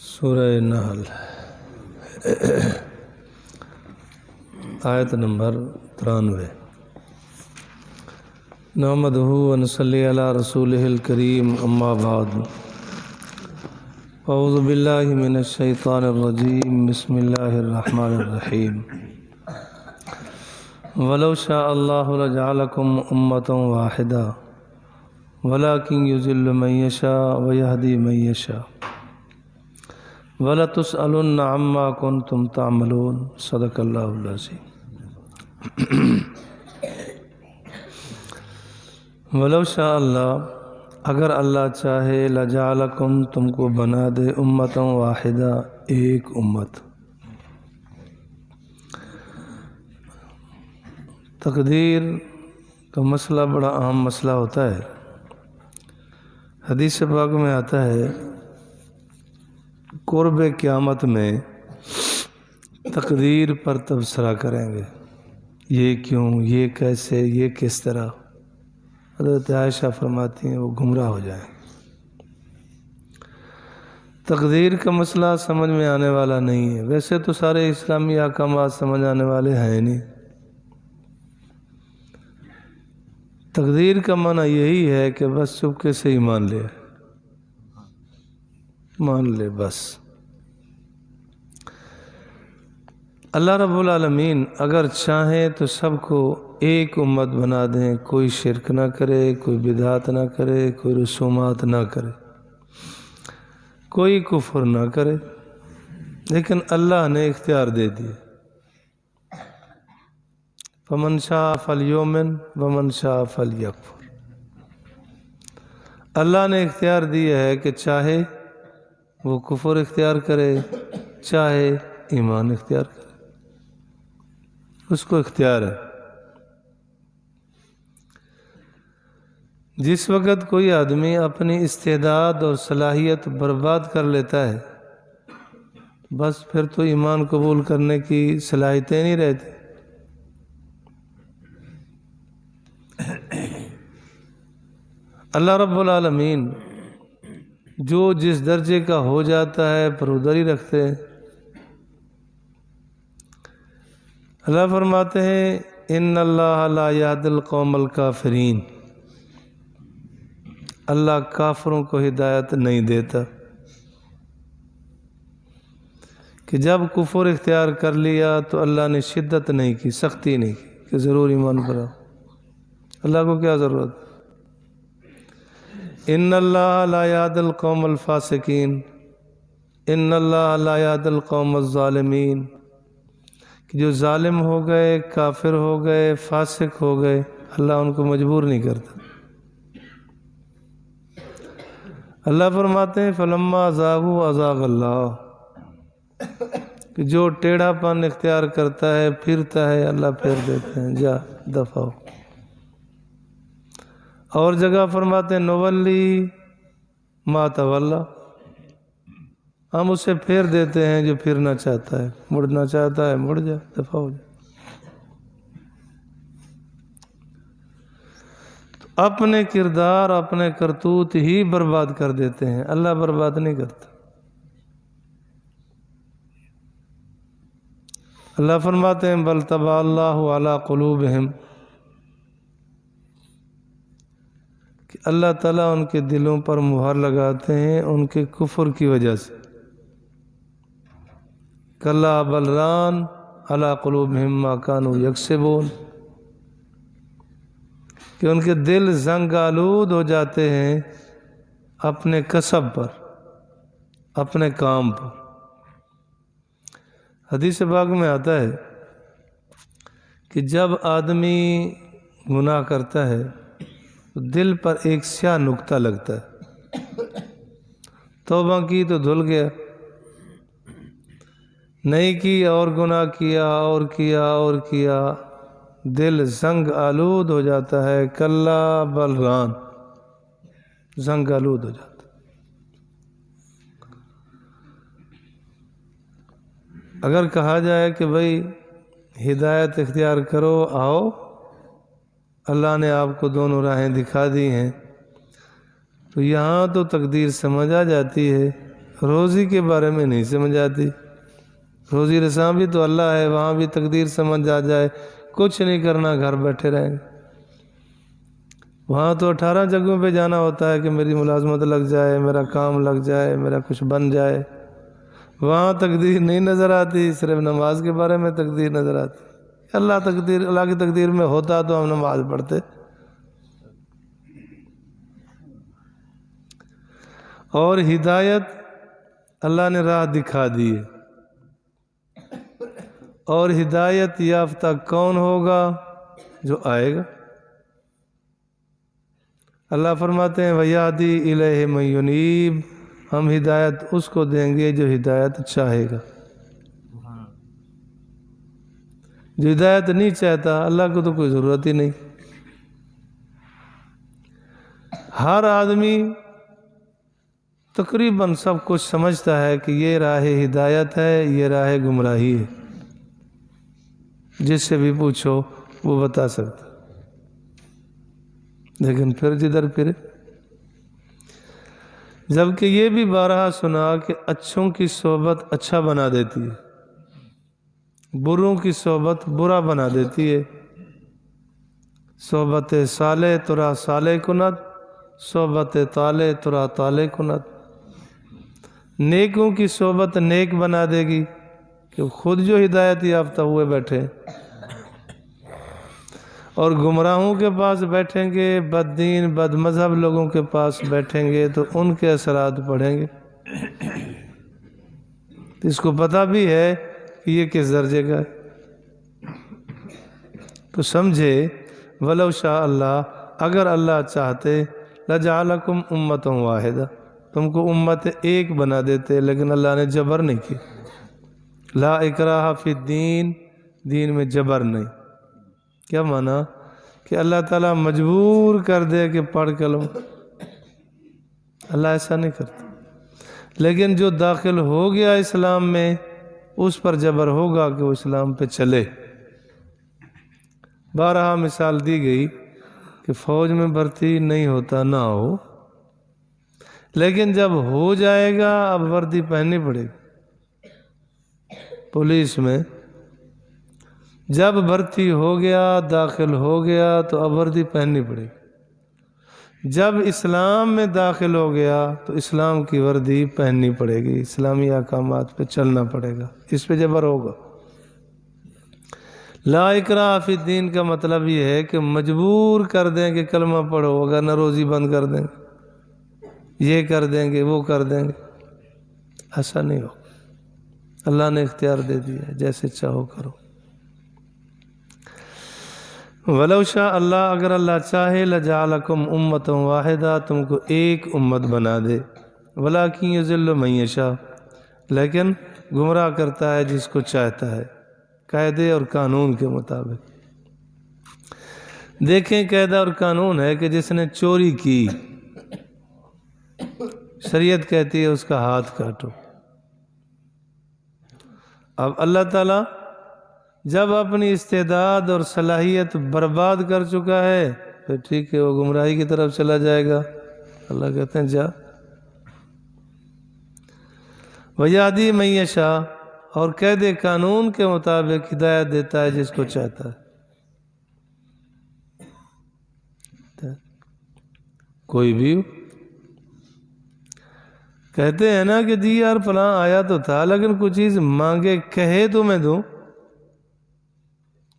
سورہ نحل آیت نمبر 93۔ نحمدہ و نصلی علی رسولہ الکریم، اما بعد، اعوذ باللہ من الشیطان الرجیم، بسم اللہ الرحمن الرحیم۔ ولو شاء اللہ لجعلکم امۃ واحدہ ولکن یضل من یشاء ویہدی من یشاء وَلَتُسْأَلُنَّ عَمَّا كُنْتُمْ تَعْمَلُونَ۔ صدق اللہ العظیم۔ ولو شاء اللہ، اگر اللہ چاہے، لجعلکم، تم کو بنا دے، امۃ واحدہ، ایک امت۔ تقدیر کا مسئلہ بڑا اہم مسئلہ ہوتا ہے۔ حدیث پاک میں آتا ہے، قرب قیامت میں تقدیر پر تبصرہ کریں گے، یہ کیوں، یہ کیسے، یہ کس طرح۔ حضرت عائشہ فرماتی ہیں وہ گمراہ ہو جائیں۔ تقدیر کا مسئلہ سمجھ میں آنے والا نہیں ہے، ویسے تو سارے اسلامی احکامات سمجھ آنے والے ہیں نہیں۔ تقدیر کا معنی یہی ہے کہ بس چپکے سے ہی مان لے بس۔ اللہ رب العالمین اگر چاہیں تو سب کو ایک امت بنا دیں، کوئی شرک نہ کرے، کوئی بدعت نہ کرے، کوئی رسومات نہ کرے، کوئی کفر نہ کرے، لیکن اللہ نے اختیار دے دیے، فمن شاء فلیؤمن ومن شاء فلیکفر۔ اللہ نے اختیار دیا ہے کہ چاہے وہ کفر اختیار کرے، چاہے ایمان اختیار کرے، اس کو اختیار ہے۔ جس وقت کوئی آدمی اپنی استعداد اور صلاحیت برباد کر لیتا ہے، بس پھر تو ایمان قبول کرنے کی صلاحیتیں نہیں رہتی۔ اللہ رب العالمین جو جس درجے کا ہو جاتا ہے پر ادھر ہی رکھتے ہیں۔ اللہ فرماتے ہیں، ان اللہ لا یہدی القوم الکافرین، اللہ کافروں کو ہدایت نہیں دیتا۔ کہ جب کفر اختیار کر لیا تو اللہ نے شدت نہیں کی، سختی نہیں کی کہ ضرور ایمان پر آؤ۔ اللہ کو کیا ضرورت؟ ان اللہ لا یہدی القوم الفاسقین، ان اللہ لا یہدی القوم الظالمین، کہ جو ظالم ہو گئے، کافر ہو گئے، فاسق ہو گئے، اللہ ان کو مجبور نہیں کرتا۔ اللہ فرماتے ہیں، فلما زاغوا ازاغ اللہ، کہ جو ٹیڑھا پن اختیار کرتا ہے، پھرتا ہے، اللہ پھیر دیتے ہیں، جا دفع ہو۔ اور جگہ فرماتے ہیں، نولی ما تولی، ہم اسے پھیر دیتے ہیں جو پھرنا چاہتا ہے، مڑنا چاہتا ہے مڑ جا، دفع ہو جا۔ تو اپنے کردار، اپنے کرتوت ہی برباد کر دیتے ہیں، اللہ برباد نہیں کرتا۔ اللہ فرماتے ہیں، بل طبع اللہ علی قلوبہم، کہ اللہ تعالیٰ ان کے دلوں پر مہر لگاتے ہیں ان کے کفر کی وجہ سے۔ کلا بل ران علی قلوبہم ما کانوا یکسبون، کہ ان کے دل زنگ آلود ہو جاتے ہیں اپنے کسب پر، اپنے کام پر۔ حدیث پاک میں آتا ہے کہ جب آدمی گناہ کرتا ہے تو دل پر ایک سیاہ نقطہ لگتا ہے، توبہ کی تو دھل گیا، نہیں کی اور گناہ کیا اور کیا اور کیا، دل زنگ آلود ہو جاتا ہے، کلا بل ران، زنگ آلود ہو جاتا ہے۔ اگر کہا جائے کہ بھائی ہدایت اختیار کرو، آؤ، اللہ نے آپ کو دونوں راہیں دکھا دی ہیں، تو یہاں تو تقدیر سمجھ آ جاتی ہے، روزی کے بارے میں نہیں سمجھ آتی. روزی رساں بھی تو اللہ ہے، وہاں بھی تقدیر سمجھ آ جائے، کچھ نہیں کرنا، گھر بیٹھے رہیں گے. وہاں تو 18 جگہوں پہ جانا ہوتا ہے کہ میری ملازمت لگ جائے، میرا کام لگ جائے، میرا کچھ بن جائے. وہاں تقدیر نہیں نظر آتی، صرف نماز کے بارے میں تقدیر نظر آتی. اللہ کی تقدیر میں ہوتا تو ہم نماز پڑھتے. اور ہدایت اللہ نے راہ دکھا دی ہے. اور ہدایت یافتہ کون ہوگا؟ جو آئے گا. اللہ فرماتے ہیں وَيَهْدِي إِلَيْهِ مَن يُنِيبُ، ہم ہدایت اس کو دیں گے جو ہدایت چاہے گا. جو ہدایت نہیں چاہتا اللہ کو تو کوئی ضرورت ہی نہیں. ہر آدمی تقریباً سب کچھ سمجھتا ہے کہ یہ راہ ہدایت ہے، یہ راہ گمراہی ہے. جس سے بھی پوچھو وہ بتا سکتا، لیکن پھر جدھر پھرے. جبکہ یہ بھی بارہا سنا کہ اچھوں کی صحبت اچھا بنا دیتی ہے، بروں کی صحبت برا بنا دیتی ہے. صحبت صالح ترا صالح کند، صحبت طالح ترا طالح کند. نیکوں کی صحبت نیک بنا دے گی کہ خود جو ہدایت یافتہ ہوئے بیٹھے، اور گمراہوں کے پاس بیٹھیں گے، بد دین بد مذہب لوگوں کے پاس بیٹھیں گے تو ان کے اثرات پڑیں گے. اس کو پتہ بھی ہے کہ یہ کس درجے کا ہے. تو سمجھے ولو شاء اللہ، اگر اللہ چاہتے لجعلکم امۃ واحدہ، تم کو امت ایک بنا دیتے، لیکن اللہ نے جبر نہیں کی. لا اکراہ فی الدین، دین میں جبر نہیں. کیا معنی؟ کہ اللہ تعالیٰ مجبور کر دے کہ پڑھ کلم. اللہ ایسا نہیں کرتا. لیکن جو داخل ہو گیا اسلام میں اس پر جبر ہوگا کہ وہ اسلام پہ چلے. بارہا مثال دی گئی کہ فوج میں بھرتی نہیں ہوتا نہ ہو، لیکن جب ہو جائے گا اب وردی پہننی پڑے گی. پولیس میں جب بھرتی ہو گیا، داخل ہو گیا تو اب وردی پہننی پڑے گی. جب اسلام میں داخل ہو گیا تو اسلام کی وردی پہننی پڑے گی، اسلامی احکامات پہ چلنا پڑے گا. اس پہ جبر ہوگا. لا اکراہ فی الدین کا مطلب یہ ہے کہ مجبور کر دیں کہ کلمہ پڑھو، اگر نہ روزی بند کر دیں گے، یہ کر دیں گے، وہ کر دیں گے. ایسا نہیں ہو. اللہ نے اختیار دے دیا ہے، جیسے چاہو کرو. ولو شاء اللہ، اگر اللہ چاہے لجعلکم امۃ واحدہ، تم کو ایک امت بنا دے. ولکن یضل من یشاء، لیکن گمراہ کرتا ہے جس کو چاہتا ہے، قاعدے اور قانون کے مطابق. دیکھیں قاعدہ اور قانون ہے کہ جس نے چوری کی، شریعت کہتی ہے اس کا ہاتھ کاٹو. اب اللہ تعالیٰ جب اپنی استعداد اور صلاحیت برباد کر چکا ہے پھر ٹھیک ہے، وہ گمراہی کی طرف چلا جائے گا. اللہ کہتے ہیں جا. وَيَهْدِي مَن يَشَاءُ، اور قید قانون کے مطابق ہدایت دیتا ہے جس کو چاہتا ہے. کوئی بھی ہو. کہتے ہیں نا کہ جی یار فلاں آیا تو تھا لیکن کچھ چیز مانگے کہے تو میں دوں،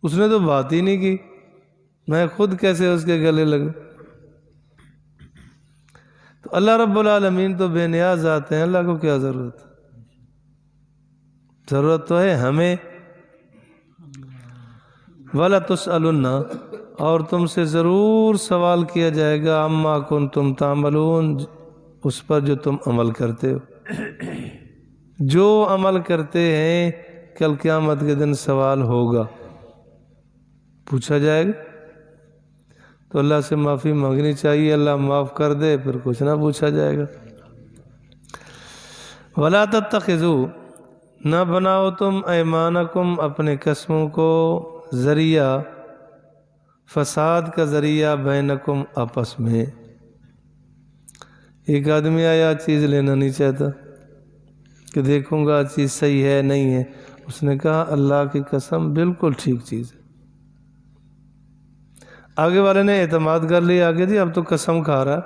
اس نے تو بات ہی نہیں کی، میں خود کیسے اس کے گلے لگوں. تو اللہ رب العالمین تو بے نیاز ذات ہیں، اللہ کو کیا ضرورت ہے. ضرورت تو ہے ہمیں. وَلَتُسْأَلُنَّ، اور تم سے ضرور سوال کیا جائے گا، عَمَّا كُنْتُمْ تَعْمَلُونَ، اس پر جو تم عمل کرتے ہو. جو عمل کرتے ہیں کل قیامت کے دن سوال ہوگا، پوچھا جائے گا. تو اللہ سے معافی مانگنی چاہیے، اللہ معاف کر دے، پھر کچھ نہ پوچھا جائے گا. وَلَا تَتَّخِذُوا، نہ بناؤ تم ایمانکم، اپنے قسموں کو، ذریعہ فساد کا ذریعہ، بینکم، آپس میں. ایک آدمی آیا چیز لینا نہیں چاہتا، کہ دیکھوں گا چیز صحیح ہے نہیں ہے. اس نے کہا اللہ کی قسم بالکل ٹھیک چیز ہے. آگے والے نے اعتماد کر لیا، آگے جی اب تو قسم کھا رہا،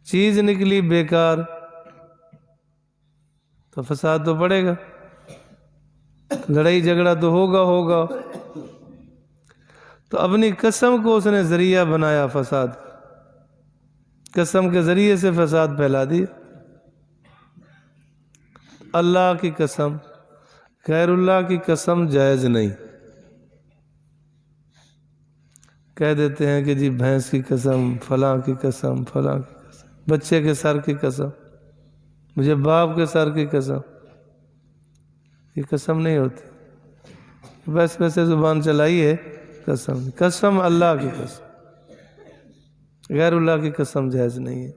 چیز نکلی بیکار تو فساد تو پڑے گا، لڑائی جھگڑا تو ہوگا. تو اپنی قسم کو اس نے ذریعہ بنایا فساد، قسم کے ذریعے سے فساد پھیلا دیا. اللہ کی قسم، غیر اللہ کی قسم جائز نہیں. کہہ دیتے ہیں کہ جی بھینس کی قسم، فلاں کی قسم، فلاں کی قسم، بچے کے سر کی قسم، مجھے باپ کے سر کی قسم. یہ قسم نہیں ہوتی، بس ویسے زبان چلائی ہے. قسم اللہ کی قسم، غیر اللہ کی قسم جائز نہیں ہے.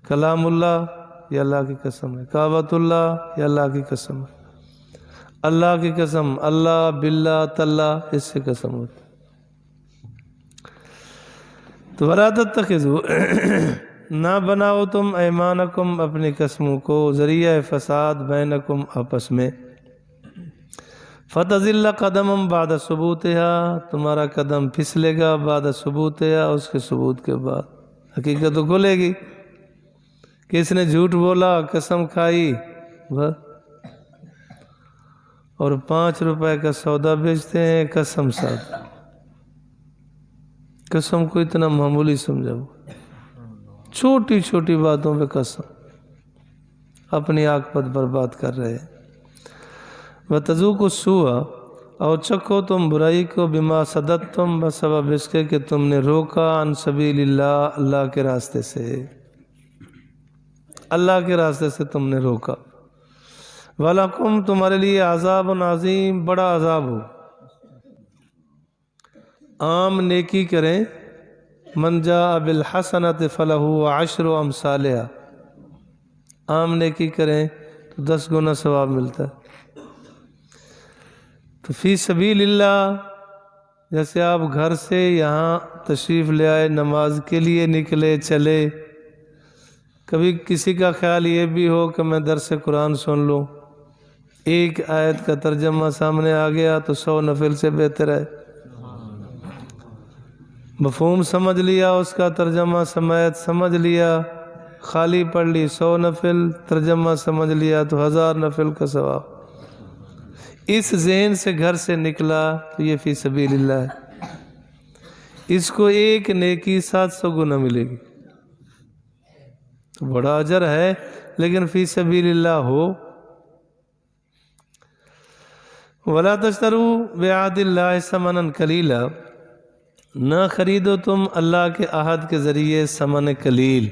کلام اللہ یہ اللہ کی قسم ہے، کعبۃ اللہ یہ اللہ کی قسم ہے. اللہ کی قسم، اللہ باللہ تاللہ، اس سے قسم ہوتی. تو وَلَا تَتَّخِذُوا نہ بناؤ تم ایمانکم اپنی قسموں کو ذریعہ فساد بینکم آپس میں. فَتَزِلَّ قَدَمًا بَعْدَ ثُبُوتِهَا تمہارا قدم پھسلے گا بعد ثبوتها اس کے ثبوت کے بعد. حقیقت تو کھلے گی کہ اس نے جھوٹ بولا، قسم کھائی بس. اور 5 روپے کا سودا بیچتے ہیں قسم ساتھ. قسم کو اتنا معمولی سمجھا، چھوٹی چھوٹی باتوں پہ قسم، اپنی عاقبت برباد کر رہے ہیں. وَتَذُوقُوا السُّوءَ اور چکھو تم برائی کو بما صددتم بسبب اس کے کہ تم نے روکا عن سبیل اللہ اللہ کے راستے سے، اللہ کے راستے سے تم نے روکا. وَلَكُمْ تمہارے لیے عذاب عظیم بڑا عذاب ہو. عام نیکی کریں، من جاء بالحسنۃ فلہ عشر امثالہا، عام نیکی کریں تو 10 گنا ثواب ملتا ہے. تو فی سبیل اللہ جیسے آپ گھر سے یہاں تشریف لے آئے، نماز کے لیے نکلے چلے، کبھی کسی کا خیال یہ بھی ہو کہ میں درس قرآن سن لوں، ایک آیت کا ترجمہ سامنے آ گیا تو 100 نفل سے بہتر ہے. مفہوم سمجھ لیا، اس کا ترجمہ سمیت سمجھ لیا، خالی پڑھ لی 100 نفل، ترجمہ سمجھ لیا تو 1000 نفل کا ثواب. اس ذہن سے گھر سے نکلا تو یہ فی سبیل اللہ ہے. اس کو ایک نیکی 700 گنا ملے گی، تو بڑا اجر ہے. لیکن فی سبیل اللہ ہو. وَلَا تَشْتَرُوا بِعَهْدِ اللَّهِ ثَمَنًا قَلِيلًا نہ خریدو تم اللہ کے عہد کے ذریعے ثمن قلیل.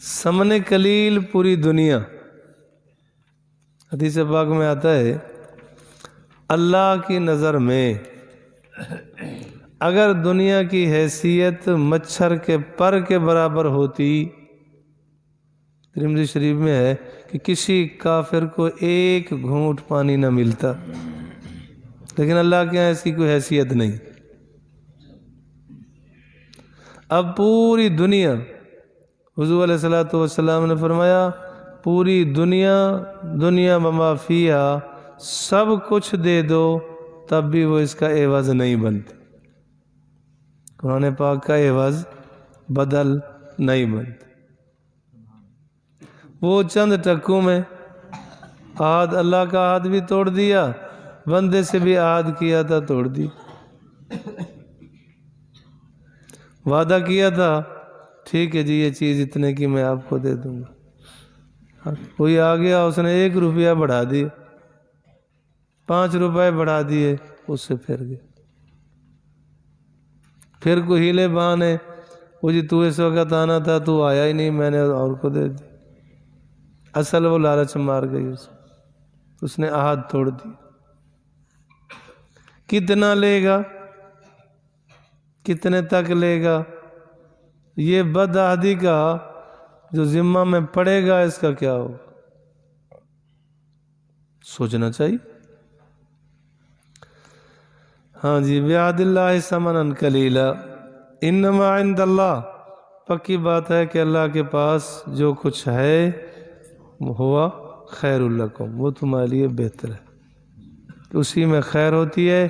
ثمن قلیل پوری دنیا. حدیث پاک میں آتا ہے اللہ کی نظر میں اگر دنیا کی حیثیت مچھر کے پر کے برابر ہوتی، ترمذی شریف میں ہے کہ کسی کافر کو ایک گھونٹ پانی نہ ملتا، لیکن اللہ کے یہاں اس کی کوئی حیثیت نہیں. اب پوری دنیا، حضور علیہ السلام نے فرمایا پوری دنیا وما فیہا سب کچھ دے دو تب بھی وہ اس کا عوض نہیں بنتی. قرآن پاک کا عوض بدل نہیں بنتی. وہ چند ٹکوں میں عہد، اللہ کا عہد بھی توڑ دیا، بندے سے بھی عہد کیا تھا توڑ دی. وعدہ کیا تھا ٹھیک ہے جی یہ چیز اتنے کی میں آپ کو دے دوں گا، کوئی آ گیا اس نے 1 روپیہ بڑھا دیا، 5 روپے بڑھا دیے، اس سے پھر گیا. پھر کوئی ہیلے بہانے، وہ جی تو اس وقت آنا تھا تو آیا ہی نہیں، میں نے اور کو دے دی. اصل وہ لالچ مار گئی، اس نے عہد توڑ دی. کتنا لے گا، کتنے تک لے گا، یہ بد عہدی کا جو ذمہ میں پڑے گا اس کا کیا ہوگا، سوچنا چاہیے. ہاں جی، بعہد اللہ ثمنا قلیلا انما عند اللہ، پکی بات ہے کہ اللہ کے پاس جو کچھ ہے ہوا خیر لکم، وہ تمہارے لیے بہتر ہے، اسی میں خیر ہوتی ہے،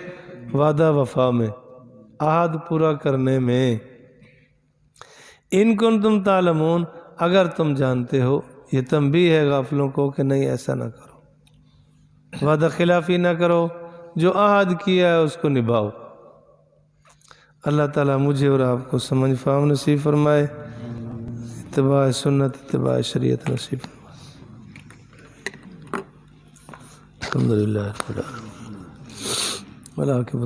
وعدہ وفا میں، عہد پورا کرنے میں۔ ان کنتم تعلمون، اگر تم جانتے ہو، یہ تنبیہ ہے غافلوں کو کہ نہیں ایسا نہ کرو، وعدہ خلافی نہ کرو، جو عہد کیا ہے اس کو نبھاؤ۔ اللہ تعالیٰ مجھے اور آپ کو سمجھ فہم نصیب فرمائے، اتباع سنت، اتباع شریعت نصیب فرمائے۔ الحمدللہ رب العالمین۔